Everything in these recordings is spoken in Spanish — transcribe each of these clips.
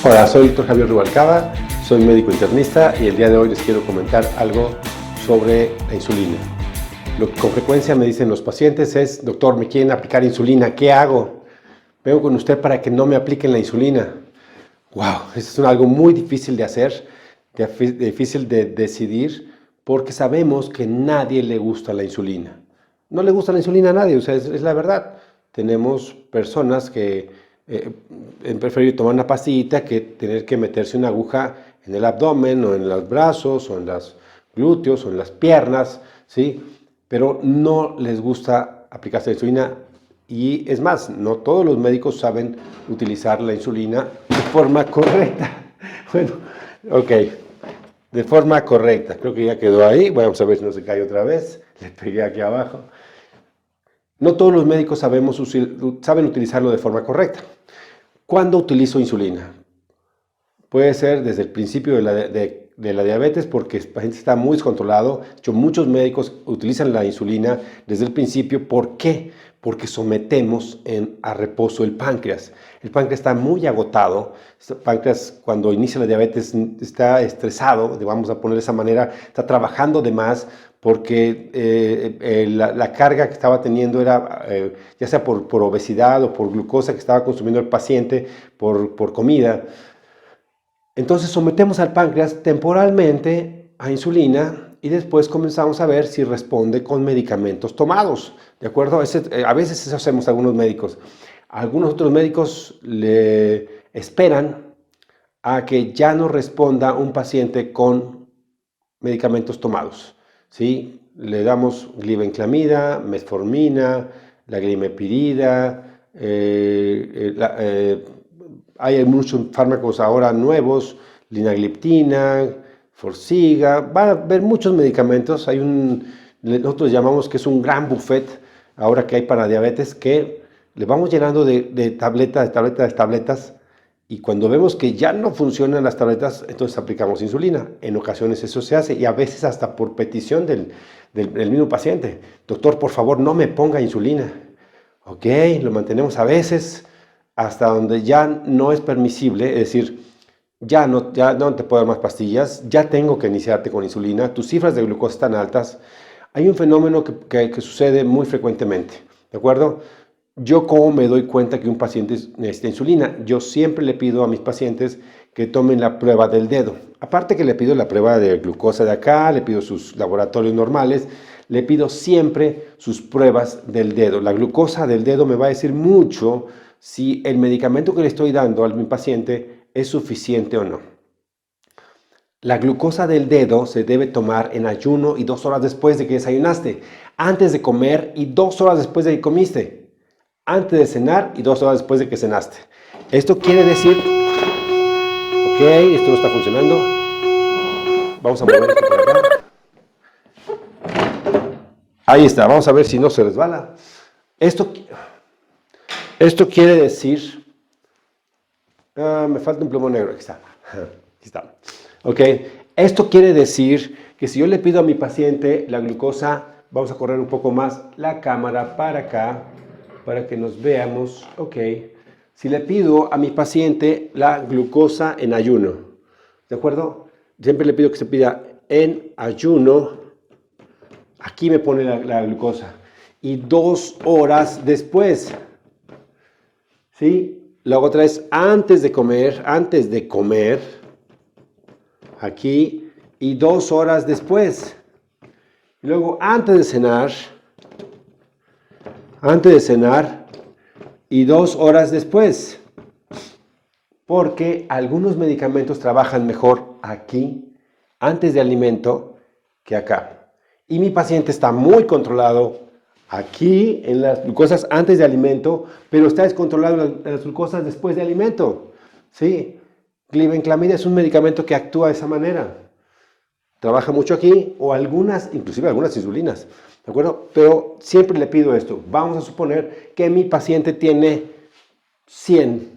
Hola, soy el Dr. Javier Rubalcaba, soy médico internista y el día de hoy les quiero comentar algo sobre la insulina. Lo que con frecuencia me dicen los pacientes es: doctor, me quieren aplicar insulina, ¿qué hago? Vengo con usted para que no me apliquen la insulina. Wow, eso es algo muy difícil de hacer, difícil de decidir, porque sabemos que a nadie le gusta la insulina. No le gusta la insulina a nadie, o sea, es la verdad. Tenemos personas que prefieren tomar una pastillita que tener que meterse una aguja en el abdomen, o en los brazos, o en los glúteos, o en las piernas, ¿sí? Pero no les gusta aplicarse la insulina. Y es más, no todos los médicos saben utilizar la insulina de forma correcta. Bueno, ok, de forma correcta. Creo que ya quedó ahí. Vamos a ver si no se cae otra vez. Le pegué aquí abajo. No todos los médicos saben utilizarlo de forma correcta. ¿Cuándo utilizo insulina? Puede ser desde el principio de la diabetes, porque el paciente está muy descontrolado. De hecho, muchos médicos utilizan la insulina desde el principio. ¿Por qué? Porque sometemos a reposo el páncreas. El páncreas está muy agotado. El páncreas, cuando inicia la diabetes, está estresado, vamos a poner de esa manera, está trabajando de más, porque la carga que estaba teniendo era ya sea por obesidad o por glucosa que estaba consumiendo el paciente por comida. Entonces sometemos al páncreas temporalmente a insulina y después comenzamos a ver si responde con medicamentos tomados, ¿de acuerdo? A veces eso hacemos algunos médicos. Algunos otros médicos le esperan a que ya no responda un paciente con medicamentos tomados, ¿sí? Le damos glibenclamida, metformina, la glimepirida, hay muchos fármacos ahora nuevos, linagliptina, Forxiga, van a haber muchos medicamentos. Nosotros llamamos que es un gran buffet ahora que hay para diabetes, que le vamos llenando de tabletas, y cuando vemos que ya no funcionan las tabletas, entonces aplicamos insulina. En ocasiones eso se hace, y a veces hasta por petición del mismo paciente. Doctor, por favor, no me ponga insulina. Ok, lo mantenemos a veces hasta donde ya no es permisible, es decir, ya no te puedo dar más pastillas, ya tengo que iniciarte con insulina, tus cifras de glucosa están altas. Hay un fenómeno que sucede muy frecuentemente, ¿de acuerdo? Yo, ¿cómo me doy cuenta que un paciente necesita insulina? Yo siempre le pido a mis pacientes que tomen la prueba del dedo. Aparte que le pido la prueba de glucosa de acá, le pido sus laboratorios normales, le pido siempre sus pruebas del dedo. La glucosa del dedo me va a decir mucho si el medicamento que le estoy dando a mi paciente es suficiente o no. La glucosa del dedo se debe tomar en ayuno y 2 horas después de que desayunaste, antes de comer y 2 horas después de que comiste, antes de cenar y 2 horas después de que cenaste. Esto quiere decir, ok, esto no está funcionando, vamos a mover esto por acá. Ahí está, vamos a ver si no se resbala. Esto quiere decir, me falta un plomo negro, aquí está, ok, esto quiere decir que si yo le pido a mi paciente la glucosa, vamos a correr un poco más la cámara para acá, para que nos veamos, ok, si le pido a mi paciente la glucosa en ayuno, ¿de acuerdo? Siempre le pido que se pida en ayuno, aquí me pone la glucosa, y 2 horas después, ¿sí? La otra es antes de comer, aquí, y 2 horas después. Y luego antes de cenar, y 2 horas después. Porque algunos medicamentos trabajan mejor aquí, antes de alimento, que acá. Y mi paciente está muy controlado aquí en las glucosas antes de alimento, pero está descontrolado en las glucosas después de alimento. ¿Sí? Glibenclamida es un medicamento que actúa de esa manera. Trabaja mucho aquí, o inclusive algunas insulinas, ¿de acuerdo? Pero siempre le pido esto. Vamos a suponer que mi paciente tiene 100,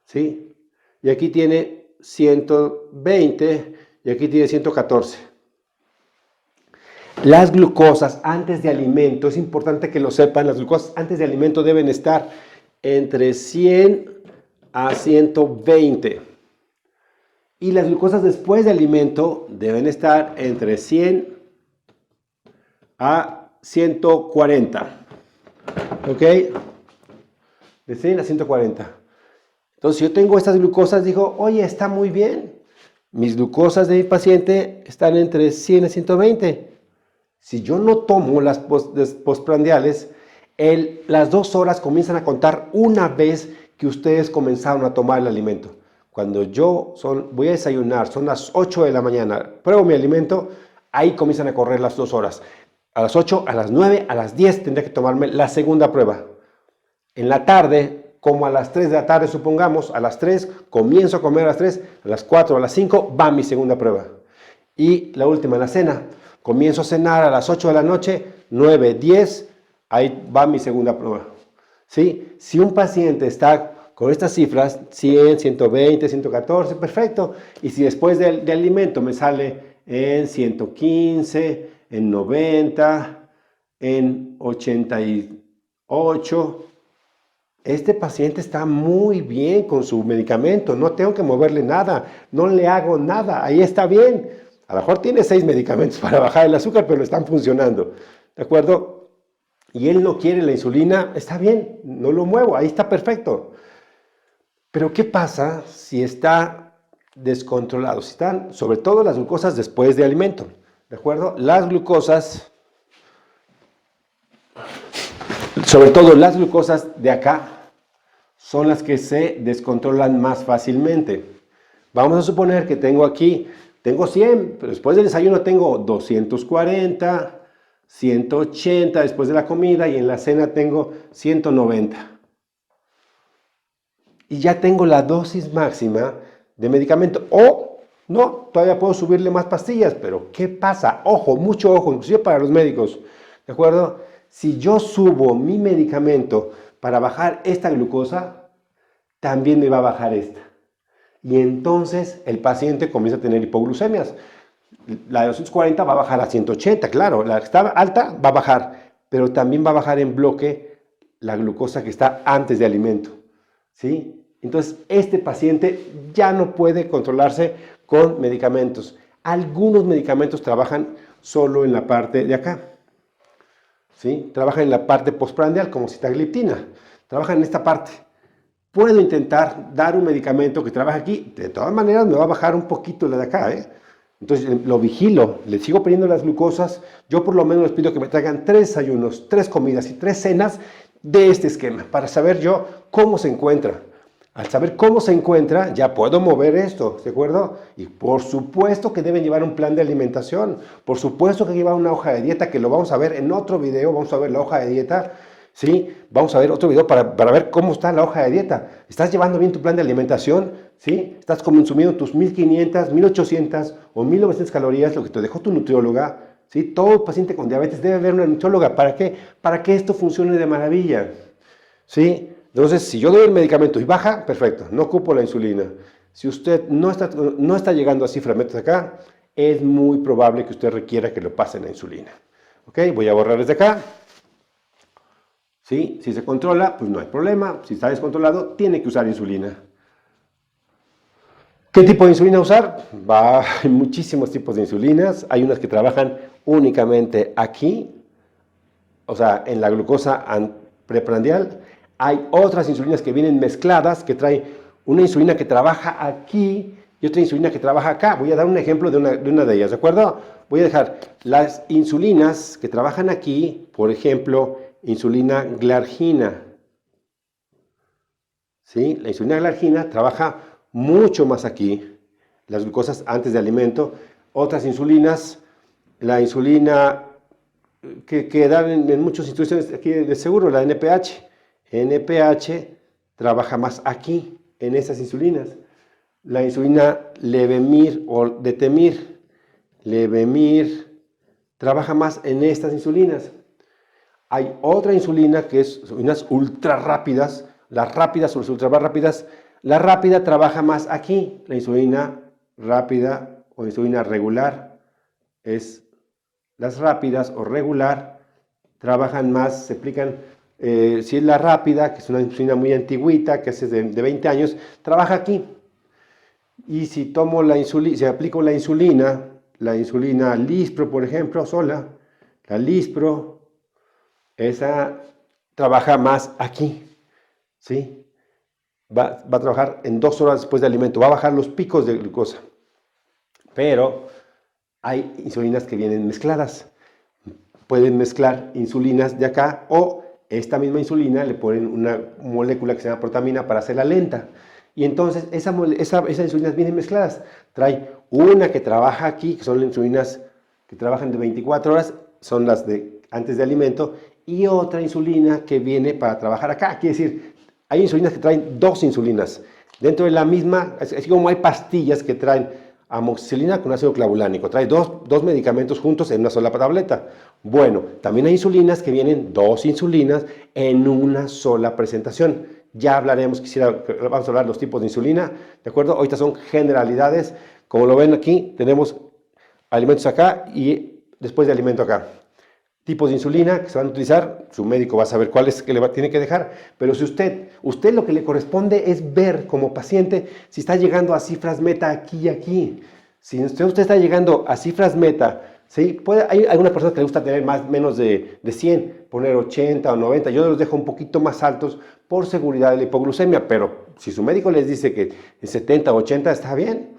¿sí? Y aquí tiene 120, y aquí tiene 114. Las glucosas antes de alimento, es importante que lo sepan, las glucosas antes de alimento deben estar entre 100 a 120. Y las glucosas después de alimento deben estar entre 100 a 140. ¿Ok? De 100 a 140. Entonces, si yo tengo estas glucosas, digo, oye, está muy bien. Mis glucosas de mi paciente están entre 100 a 120. Si yo no tomo las postprandiales, las 2 horas comienzan a contar una vez que ustedes comenzaron a tomar el alimento. Cuando voy a desayunar, son las 8 de la mañana, pruebo mi alimento, ahí comienzan a correr las 2 horas. A las 8, a las 9, a las 10 tendré que tomarme la segunda prueba. En la tarde, como a las 3 de la tarde, supongamos, a las 3 comienzo a comer a las 3, a las 4, a las 5 va mi segunda prueba. Y la última, la cena. Comienzo a cenar a las 8 de la noche, 9, 10, ahí va mi segunda prueba. ¿Sí? Si un paciente está con estas cifras, 100, 120, 114, perfecto. Y si después del alimento me sale en 115, en 90, en 88, este paciente está muy bien con su medicamento, no tengo que moverle nada, no le hago nada, ahí está bien. A lo mejor tiene 6 medicamentos para bajar el azúcar, pero están funcionando, ¿de acuerdo? Y él no quiere la insulina, está bien, no lo muevo, ahí está perfecto. Pero ¿qué pasa si está descontrolado? Si están, sobre todo las glucosas después de alimento, ¿de acuerdo? Las glucosas, sobre todo las glucosas de acá, son las que se descontrolan más fácilmente. Vamos a suponer que tengo 100, pero después del desayuno tengo 240, 180 después de la comida y en la cena tengo 190. Y ya tengo la dosis máxima de medicamento. O no, todavía puedo subirle más pastillas, pero ¿qué pasa? Ojo, mucho ojo, inclusive para los médicos, ¿de acuerdo? Si yo subo mi medicamento para bajar esta glucosa, también me va a bajar esta. Y entonces el paciente comienza a tener hipoglucemias. La de 240 va a bajar a 180, claro, la que está alta va a bajar, pero también va a bajar en bloque la glucosa que está antes de alimento, ¿sí? Entonces este paciente ya no puede controlarse con medicamentos. Algunos medicamentos trabajan solo en la parte de acá, ¿sí? Trabajan en la parte postprandial como sitagliptina, trabajan en esta parte. Puedo intentar dar un medicamento que trabaja aquí, de todas maneras me va a bajar un poquito la de acá, ¿eh? Entonces lo vigilo, le sigo poniendo las glucosas, yo por lo menos les pido que me traigan 3 desayunos, 3 comidas y 3 cenas de este esquema, para saber yo cómo se encuentra. Al saber cómo se encuentra, ya puedo mover esto, ¿de acuerdo? Y por supuesto que deben llevar un plan de alimentación, por supuesto que llevar una hoja de dieta, que lo vamos a ver en otro video, vamos a ver la hoja de dieta, ¿sí? Vamos a ver otro video para ver cómo está la hoja de dieta. ¿Estás llevando bien tu plan de alimentación? ¿Sí? ¿Estás consumiendo tus 1500, 1800 o 1900 calorías, lo que te dejó tu nutrióloga? ¿Sí? Todo paciente con diabetes debe ver una nutrióloga. ¿Para qué? Para que esto funcione de maravilla. ¿Sí? Entonces, si yo doy el medicamento y baja, perfecto, no ocupo la insulina. Si usted no está llegando a cifras metas acá, es muy probable que usted requiera que lo pasen a insulina. ¿Ok? Voy a borrar desde acá. ¿Sí? Si se controla, pues no hay problema. Si está descontrolado, tiene que usar insulina. ¿Qué tipo de insulina usar? Hay muchísimos tipos de insulinas. Hay unas que trabajan únicamente aquí, o sea, en la glucosa preprandial. Hay otras insulinas que vienen mezcladas, que traen una insulina que trabaja aquí y otra insulina que trabaja acá. Voy a dar un ejemplo de una de ellas, ¿de acuerdo? Voy a dejar las insulinas que trabajan aquí, por ejemplo, insulina glargina. ¿Sí? La insulina glargina trabaja mucho más aquí, las glucosas antes de alimento. Otras insulinas, la insulina que dan en muchas instituciones aquí de seguro, la NPH. NPH trabaja más aquí, en esas insulinas. La insulina Levemir o Detemir, Levemir, trabaja más en estas insulinas. Hay otra insulina que es unas ultra rápidas, las rápidas o las ultra rápidas. La rápida trabaja más aquí, la insulina rápida o insulina regular. Las rápidas o regular trabajan más, se aplican Si es la rápida, que es una insulina muy antigüita, que es de 20 años, trabaja aquí. Y si tomo la insulina, si aplico la insulina Lispro, por ejemplo, sola, la Lispro, esa trabaja más aquí, ¿sí? Va a trabajar en 2 horas después de alimento, va a bajar los picos de glucosa. Pero hay insulinas que vienen mezcladas. Pueden mezclar insulinas de acá o esta misma insulina le ponen una molécula que se llama protamina para hacerla lenta. Y entonces esas insulinas vienen mezcladas. Trae una que trabaja aquí, que son las insulinas que trabajan de 24 horas, son las de antes de alimento, y otra insulina que viene para trabajar acá. Quiere decir, hay insulinas que traen 2 insulinas. Dentro de la misma, así como hay pastillas que traen amoxicilina con ácido clavulánico, trae dos medicamentos juntos en una sola tableta. Bueno, también hay insulinas que vienen 2 insulinas en una sola presentación. Ya hablaremos, vamos a hablar de los tipos de insulina, ¿de acuerdo? Ahorita son generalidades. Como lo ven aquí, tenemos alimentos acá y después de alimento acá. Tipos de insulina que se van a utilizar, su médico va a saber cuáles que tiene que dejar, pero si usted lo que le corresponde es ver como paciente si está llegando a cifras meta aquí y aquí. Si usted está llegando a cifras meta, ¿sí? Hay algunas personas que les gusta tener menos de 100, poner 80 o 90, yo los dejo un poquito más altos por seguridad de la hipoglucemia, pero si su médico les dice que en 70 o 80 está bien.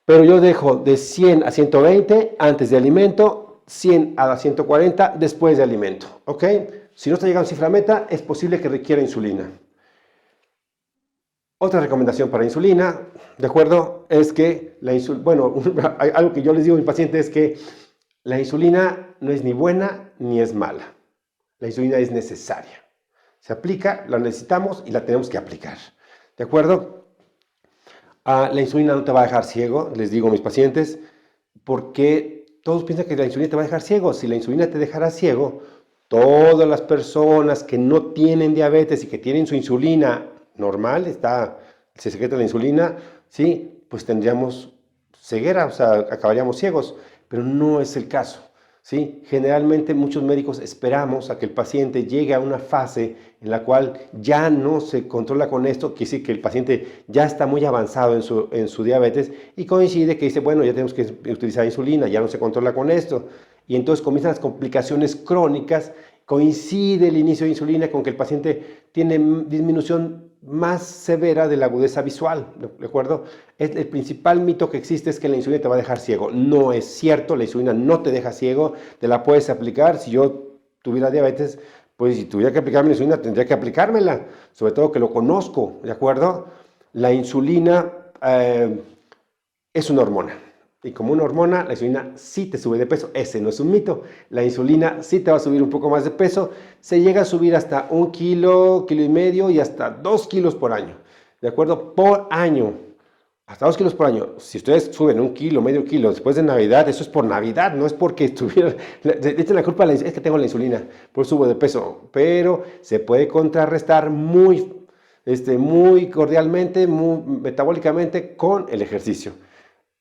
Pero yo dejo de 100 a 120 antes de alimento, 100 a 140 después de alimento, ¿ok? Si no está llegando a cifra meta, es posible que requiera insulina. Otra recomendación para insulina, ¿de acuerdo? Es que algo que yo les digo a mis pacientes es que la insulina no es ni buena ni es mala. La insulina es necesaria. Se aplica, la necesitamos y la tenemos que aplicar, ¿de acuerdo? La insulina no te va a dejar ciego, les digo a mis pacientes, porque todos piensan que la insulina te va a dejar ciego. Si la insulina te dejara ciego, todas las personas que no tienen diabetes y que tienen su insulina normal, se secreta la insulina, ¿sí? Pues tendríamos ceguera, o sea, acabaríamos ciegos, pero no es el caso, ¿sí? Generalmente muchos médicos esperamos a que el paciente llegue a una fase en la cual ya no se controla con esto, quiere decir que el paciente ya está muy avanzado en su diabetes y coincide que dice, bueno, ya tenemos que utilizar insulina, ya no se controla con esto. Y entonces comienzan las complicaciones crónicas, coincide el inicio de insulina con que el paciente tiene disminución más severa de la agudeza visual, ¿de acuerdo? El principal mito que existe es que la insulina te va a dejar ciego. No es cierto, la insulina no te deja ciego, te la puedes aplicar. Si yo tuviera diabetes, pues si tuviera que aplicarme la insulina, tendría que aplicármela, sobre todo que lo conozco, ¿de acuerdo? La insulina es una hormona. Y como una hormona, la insulina sí te sube de peso. Ese no es un mito. La insulina sí te va a subir un poco más de peso. Se llega a subir hasta 1 kilo, kilo y medio y hasta 2 kilos por año. ¿De acuerdo? Por año. Hasta 2 kilos por año. Si ustedes suben 1 kilo, medio kilo después de Navidad, eso es por Navidad, no es porque estuviera... Le echan la culpa a es que tengo la insulina, por eso subo de peso. Pero se puede contrarrestar muy cordialmente, muy metabólicamente con el ejercicio.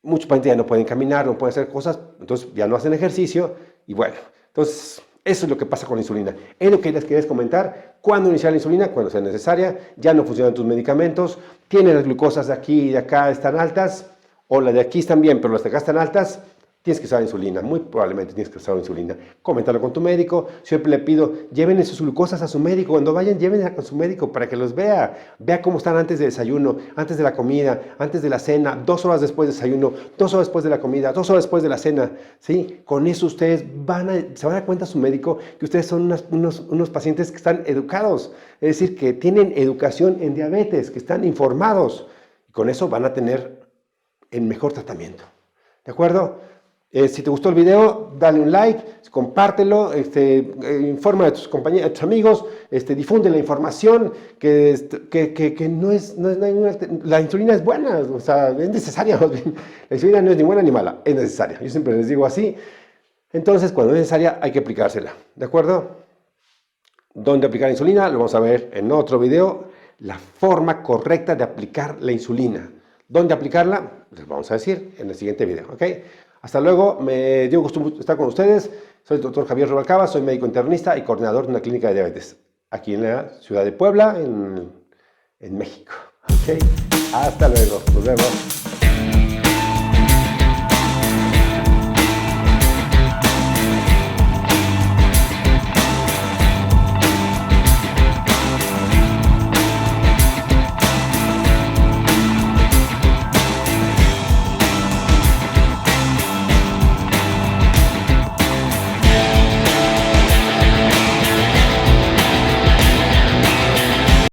Muchos pacientes ya no pueden caminar, no pueden hacer cosas, entonces ya no hacen ejercicio y bueno, entonces eso es lo que pasa con la insulina. Es lo que les quería comentar. ¿Cuándo iniciar la insulina? Cuando sea necesaria, ya no funcionan tus medicamentos, tienen las glucosas de aquí y de acá están altas, o las de aquí están bien, pero las de acá están altas, tienes que usar insulina, muy probablemente tienes que usar insulina. Coméntalo con tu médico, siempre le pido, lleven sus glucosas a su médico, cuando vayan, llévenla con su médico para que los vea cómo están antes del desayuno, antes de la comida, antes de la cena, 2 horas después del desayuno, 2 horas después de la comida, 2 horas después de la cena, ¿sí? Con eso ustedes se van a dar cuenta a su médico que ustedes son unos pacientes que están educados, es decir, que tienen educación en diabetes, que están informados, y con eso van a tener el mejor tratamiento, ¿de acuerdo? Si te gustó el video, dale un like, compártelo, informa a tus compañeros, a tus amigos, difunde la información, que no es la insulina es buena, o sea, es necesaria. La insulina no es ni buena ni mala, es necesaria. Yo siempre les digo así. Entonces, cuando es necesaria, hay que aplicársela, ¿de acuerdo? ¿Dónde aplicar insulina? Lo vamos a ver en otro video. La forma correcta de aplicar la insulina. ¿Dónde aplicarla? Les vamos a decir en el siguiente video, ¿ok? Hasta luego, me dio gusto estar con ustedes. Soy el doctor Javier Rubalcaba, soy médico internista y coordinador de una clínica de diabetes aquí en la ciudad de Puebla, en México. ¿Okay? Hasta luego, nos vemos.